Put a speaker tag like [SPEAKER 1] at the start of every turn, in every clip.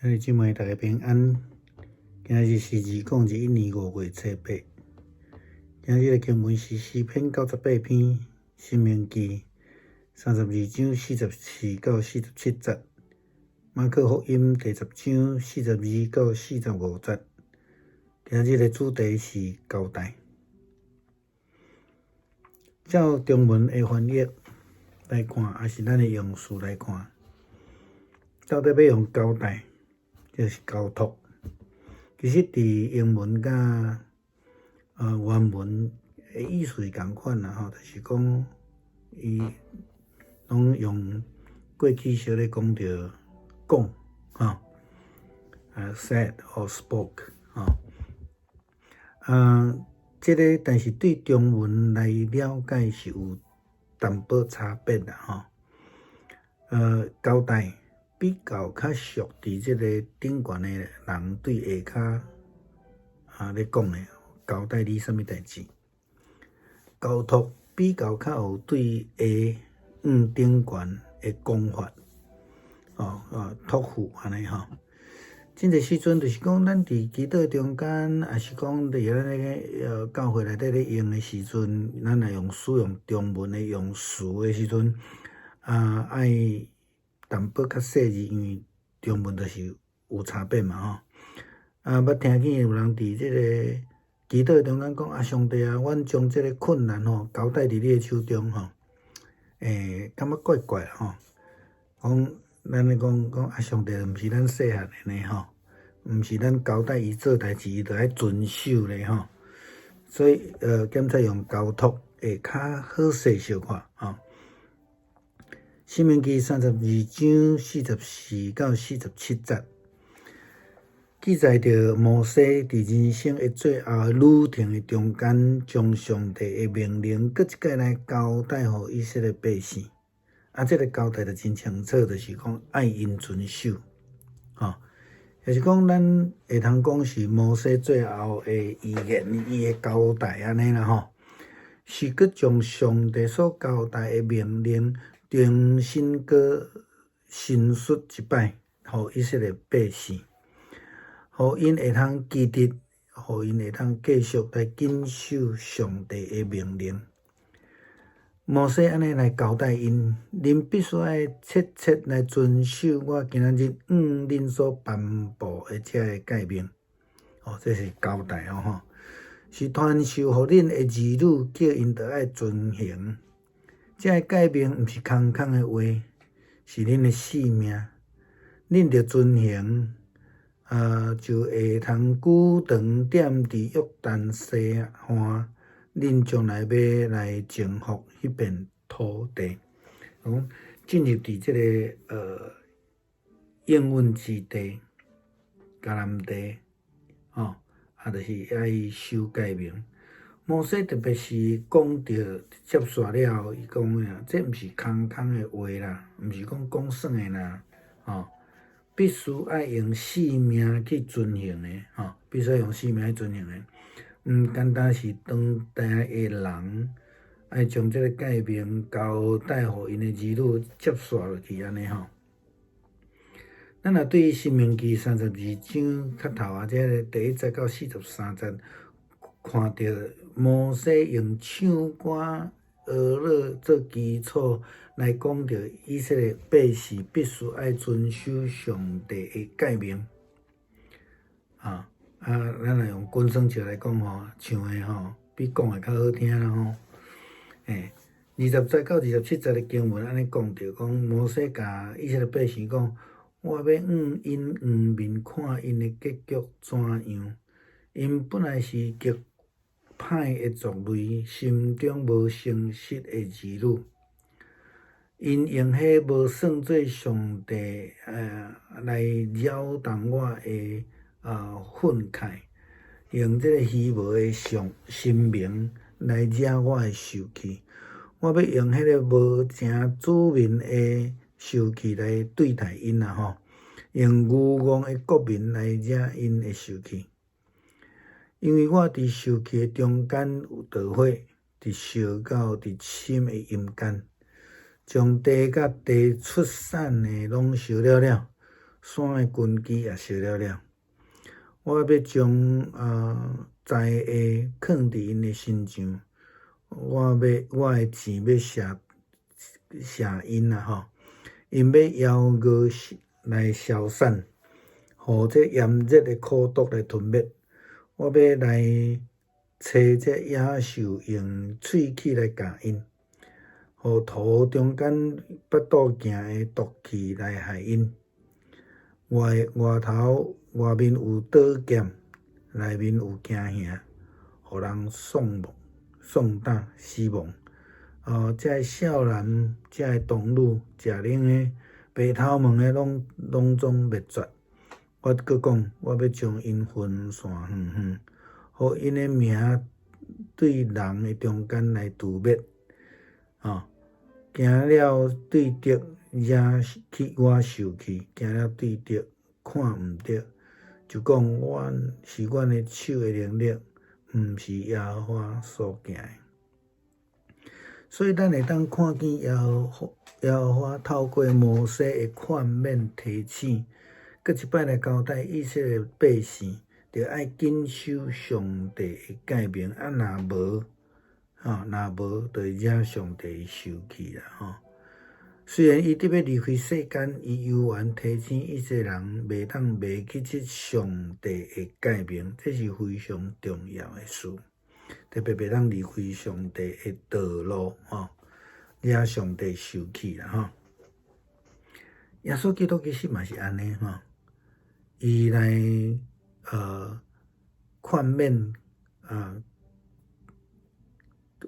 [SPEAKER 1] 兄弟姊妹，大家平安。今日是2021年5月初8。今日的经文是诗篇98篇、申命记32章44到47节、马可福音第10章42到45节。今日的主题是交代。照中文的翻译来看，还是咱的用词来看，到底要用交代，就是交托。其实伫英文甲原文的意思是同款啦吼，就是讲伊拢用过去式咧讲着讲吼，said or spoke 吼，这个但是对中文来了解是有淡薄差别啦吼。交代比较较属伫即个顶悬的人对下骹咧讲的交代你啥物代志。交托比较较有对下顶悬的讲法，托付安尼吼。真侪时阵就是讲，咱伫祈祷中间，也是讲伫咱咧教会内底咧用的时阵，咱若用使用中文的用词的时阵，爱淡薄较细致，因为中文就是有差别嘛吼。捌听见有人伫即个祈祷中间讲上帝啊，阮将即个困难吼交代伫你的手中吼，感觉怪怪吼。讲咱咧讲上帝毋是咱细汉的呢吼，毋是咱交代伊做代志，伊着爱遵守咧吼。所以检测用交托会较好势小看吼。申命记32章44到47节，记载着摩西伫人生的最后旅程的中间，将上帝的命令搁一摆来交代互以色列百姓。这个交代就真清楚，就是讲爱因遵守，就是讲咱会通讲是摩西最后的遗言，伊的交代安尼啦吼，是搁将上帝所交代的命令重新搁申述一摆，互以色列百姓，互因会通记得，互因会通继续来谨守上帝的命令。摩西安尼来交代因，恁必须爱切切来遵守我今仔日恁所颁布的这个诫命。这是交代吼，是传授互恁的儿女，叫因着爱遵行。这个诫命毋是空空的话，是恁的性命。恁着遵行，就会通久长踮伫约旦西岸。恁将来要来征服迄片土地，讲进入伫即个应允之地、迦南地，就是爱守诫命。摩西特别是讲着接续了后，伊讲这毋是空空的话啦，毋是讲算的啦，必须爱用性命去遵行的，必须用性命去遵行的。毋单单是当代的人，爱将即个诫命交代互因的儿女接续落去安尼吼。咱若对申命记32章较头这个第1节到43节，看到摩西用唱歌、学乐做基础来讲着以色列百姓必须爱遵守上帝的诫命，咱若用军声笑来讲吼，唱的比讲的较好听啦吼。20节到27节的经文安尼讲着，讲摩西甲以色列百姓讲，我要因面看因的结局怎样。因本来是极歹的族类，心中无诚实的儿女。因用迄无算做上帝来扰动我的愤慨，用这个虚无的神明来惹我的受气。我要用迄个无正主民的受气来对待因啦吼，用愚妄的国民来惹因的受气。因为我伫受气的中间有导火，伫烧到伫深的阴间，将地甲地出产的拢烧了了。山的根基也烧了了。我要将财下藏伫因的心上，我的钱要写因啦吼，因要邀歌来消散，互这炎热的苦毒来吞灭。我要来找这野兽用喙齿来咬因，互途中间腹肚行的毒气来害因。外面有刀剑，内面有惊吓，互人丧胆死亡。这少男，这童女，食奶的，白头毛的，拢总灭绝。我搁讲，我要将因分散远远，互因的名对人的中间来除灭。行了对得惹去我受气，行了对得看毋得，就讲是阮的手的能力，毋是耶和华所行的。所以咱会当看见耶和华透过摩西的劝勉提醒，搁一摆来交代以色列百姓，着爱谨守上帝的诫命，若无，就会惹上帝生气啦虽然伊得要离开世间，伊犹原提醒以色列人袂当袂记这上帝的诫命，这是非常重要的事。特别袂当离开上帝的道路惹上帝生气啦耶稣基督其实嘛是安尼伊来劝勉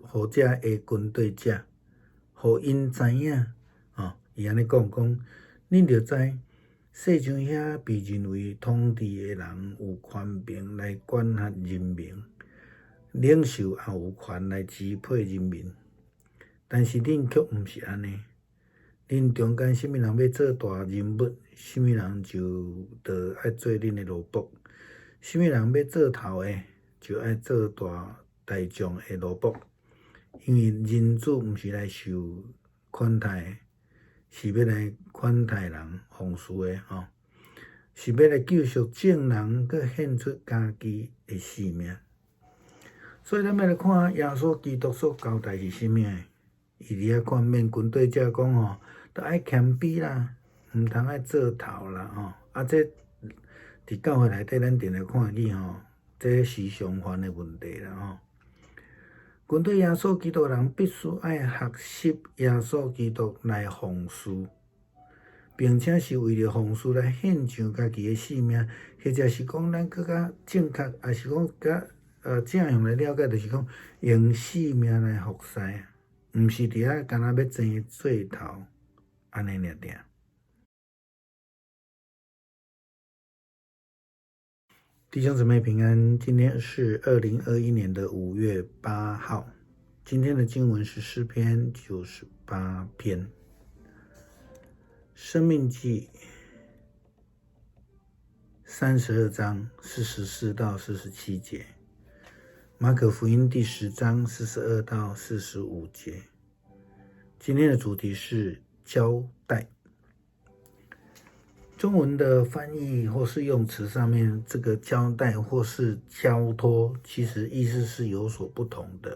[SPEAKER 1] 互这下军队者，互因知影伊安尼讲，恁着知，世上遐被认为统治的人有权柄来管辖人民，领袖也有权来支配人民，但是恁却毋是安尼。恁中间什么人要做大人物，什么人就得爱做恁的奴仆；什么人要做头的，就爱做大众的奴仆。因为人子毋是来受款待的，是要来款待人、奉事的是要来救赎众人，佮献出家己的性命。所以咱要来看耶稣基督所交代是甚物的？伊伫遐劝勉军队者讲都爱谦卑啦，毋通爱做头啦这伫教会内底咱定来看见这时常犯的问题啦军队耶稣基督人必须爱学习耶稣基督来奉事，并且是为了奉事来献上家己的性命，或者是讲咱更较正确，还是讲较正向来了解，就是讲用性命来服侍，毋是伫遐干那要争做头安尼尔。弟兄姊妹平安，今天是2021年的5月8号。今天的经文是诗篇98篇，申命记32章44到47节，马可福音第10章42到45节。今天的主题是交代。中文的翻译或是用词上面，这个交代或是交托，其实意思是有所不同的。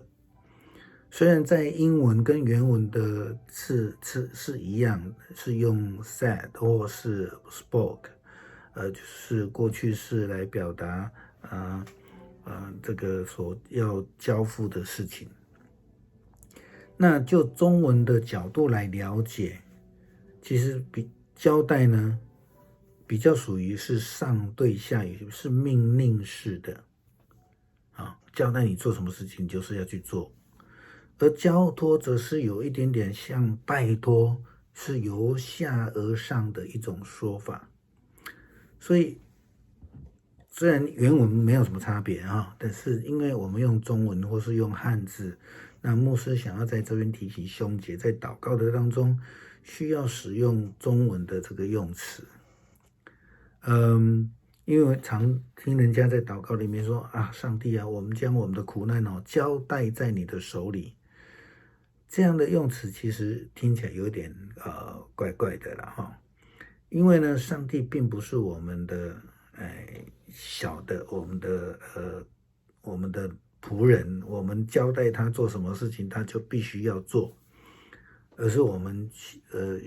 [SPEAKER 1] 虽然在英文跟原文的字是一样的，是用 said 或是 spoke，就是过去式来表达这个所要交付的事情。那就中文的角度来了解，其实交代呢，比较属于是上对下，也是命令式的交代你做什么事情，就是要去做。而交托则是有一点点像拜托，是由下而上的一种说法。所以虽然原文没有什么差别但是因为我们用中文或是用汉字，那牧师想要在这边提醒兄姐，在祷告的当中需要使用中文的这个用词。因为常听人家在祷告里面说上帝我们将我们的苦难交代在你的手里，这样的用词其实听起来有点怪怪的啦因为呢，上帝并不是我们的小的我们的仆人，我们交代他做什么事情，他就必须要做，而是我们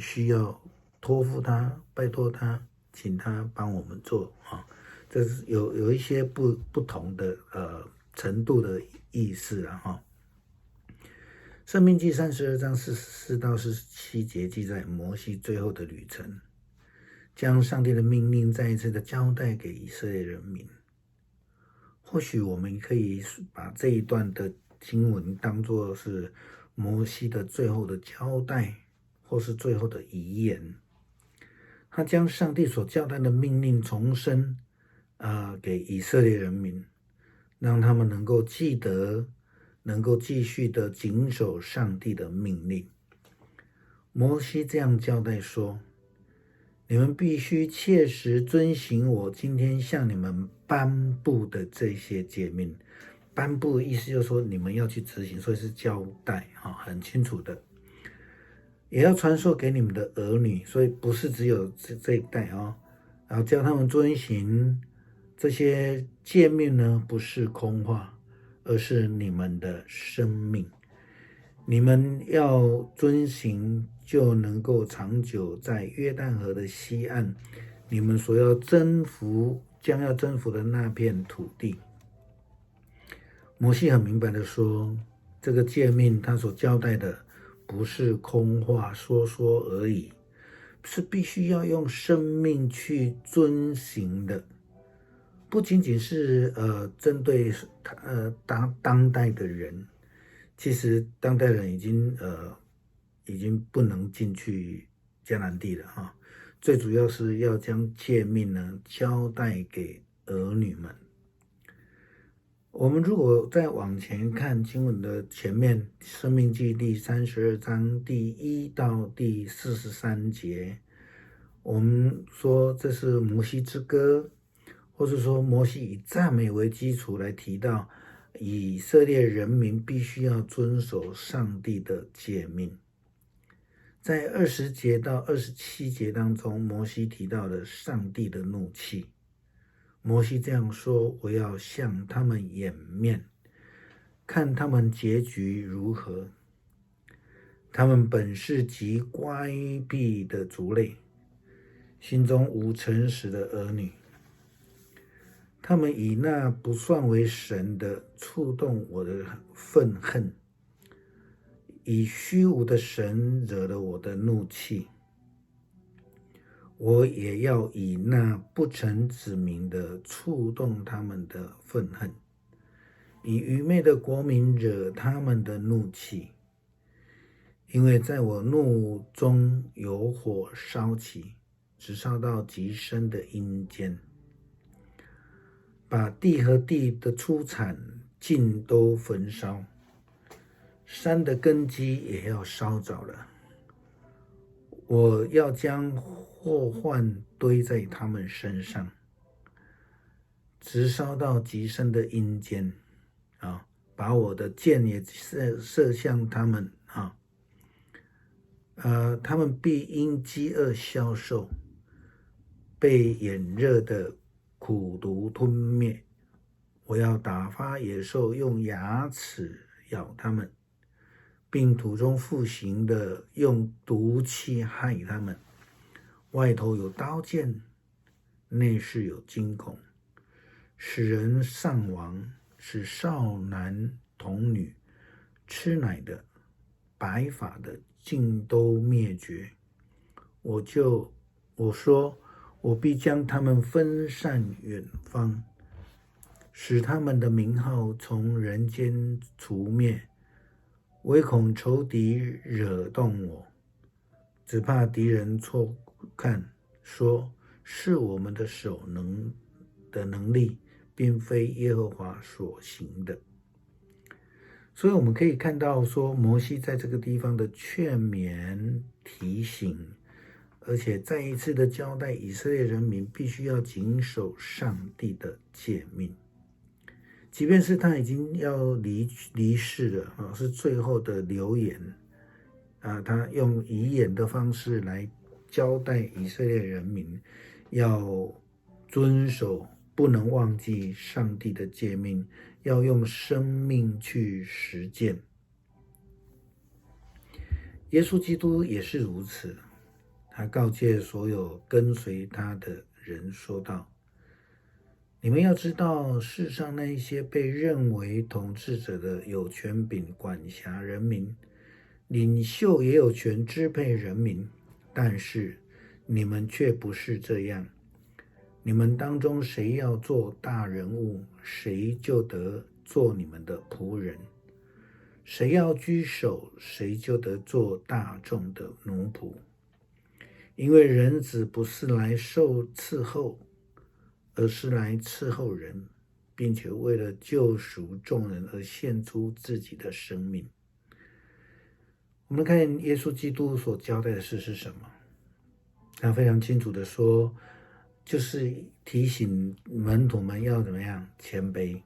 [SPEAKER 1] 需要托付他，拜托他，请他帮我们做啊。这是有一些不同的程度的意思啊哈。申命记32章44到47节记载摩西最后的旅程，将上帝的命令再一次的交代给以色列人民。或许我们可以把这一段的经文当作是摩西的最后的交代，或是最后的遗言。他将上帝所交代的命令重申给以色列人民，让他们能够记得，能够继续的谨守上帝的命令。摩西这样交代说，你们必须切实遵行我今天向你们颁布的这些诫命。颁布的意思就是说你们要去执行，所以是交代很清楚的。也要传授给你们的儿女，所以不是只有这一代然后教他们遵行这些诫命呢，不是空话，而是你们的生命。你们要遵行，就能够长久在约旦河的西岸，你们所要将要征服的那片土地。摩西很明白的说，这个诫命他所交代的不是空话说说而已，是必须要用生命去遵行的。不仅仅是针对当代的人，其实当代人已经不能进去迦南地了最主要是要将诫命呢交代给儿女们。我们如果再往前看经文的前面，申命记第32章第1到第43节，我们说这是摩西之歌，或是说摩西以赞美为基础来提到以色列人民必须要遵守上帝的诫命。在20节到27节当中，摩西提到了上帝的怒气。摩西这样说，我要向他们掩面，看他们结局如何。他们本是极乖僻的族类，心中无诚实的儿女。他们以那不算为神的触动我的愤恨，以虚无的神惹了我的怒气。我也要以那不曾指明的触动他们的愤恨，以愚昧的国民惹他们的怒气。因为在我怒中有火烧起，直烧到极深的阴间，把地和地的出产尽都焚烧，山的根基也要烧着了。我要将祸患堆在他们身上，直烧到极深的阴间把我的箭也射向他们他们必因饥饿消瘦，被炎热的苦毒吞灭。我要打发野兽用牙齿咬他们，并土中复行的用毒气害他们。外头有刀剑，内室有惊恐，使人丧亡，使少男童女、吃奶的、白发的尽都灭绝。我说，我必将他们分散远方，使他们的名号从人间除灭，唯恐仇敌惹动我，只怕敌人错看，说是我们的手的能力，并非耶和华所行的。所以我们可以看到说，摩西在这个地方的劝勉提醒，而且再一次的交代以色列人民必须要谨守上帝的诫命。即便是他已经要离世了是最后的留言他用遗言的方式来交代以色列人民要遵守，不能忘记上帝的诫命，要用生命去实践。耶稣基督也是如此，他告诫所有跟随他的人说道：你们要知道，世上那一些被认为统治者的有权柄管辖人民，领袖也有权支配人民，但是你们却不是这样。你们当中谁要做大人物，谁就得做你们的仆人；谁要居首，谁就得做大众的奴仆。因为人子不是来受伺候，而是来伺候人，并且为了救赎众人而献出自己的生命。我们看耶稣基督所交代的事是什么？他非常清楚的说，就是提醒门徒们要怎么样谦卑，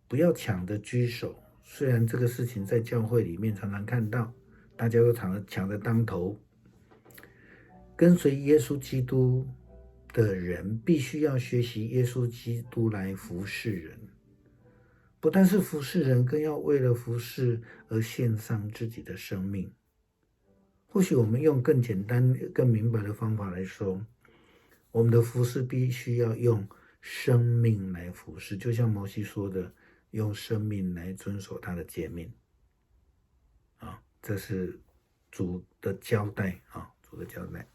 [SPEAKER 1] 不要抢着居首。虽然这个事情在教会里面常常看到，大家都抢着当头。跟随耶稣基督的人必须要学习耶稣基督来服侍人，不但是服侍人，更要为了服侍而献上自己的生命。或许我们用更简单、更明白的方法来说，我们的服侍必须要用生命来服侍，就像摩西说的，用生命来遵守他的诫命。这是主的交代，主的交代。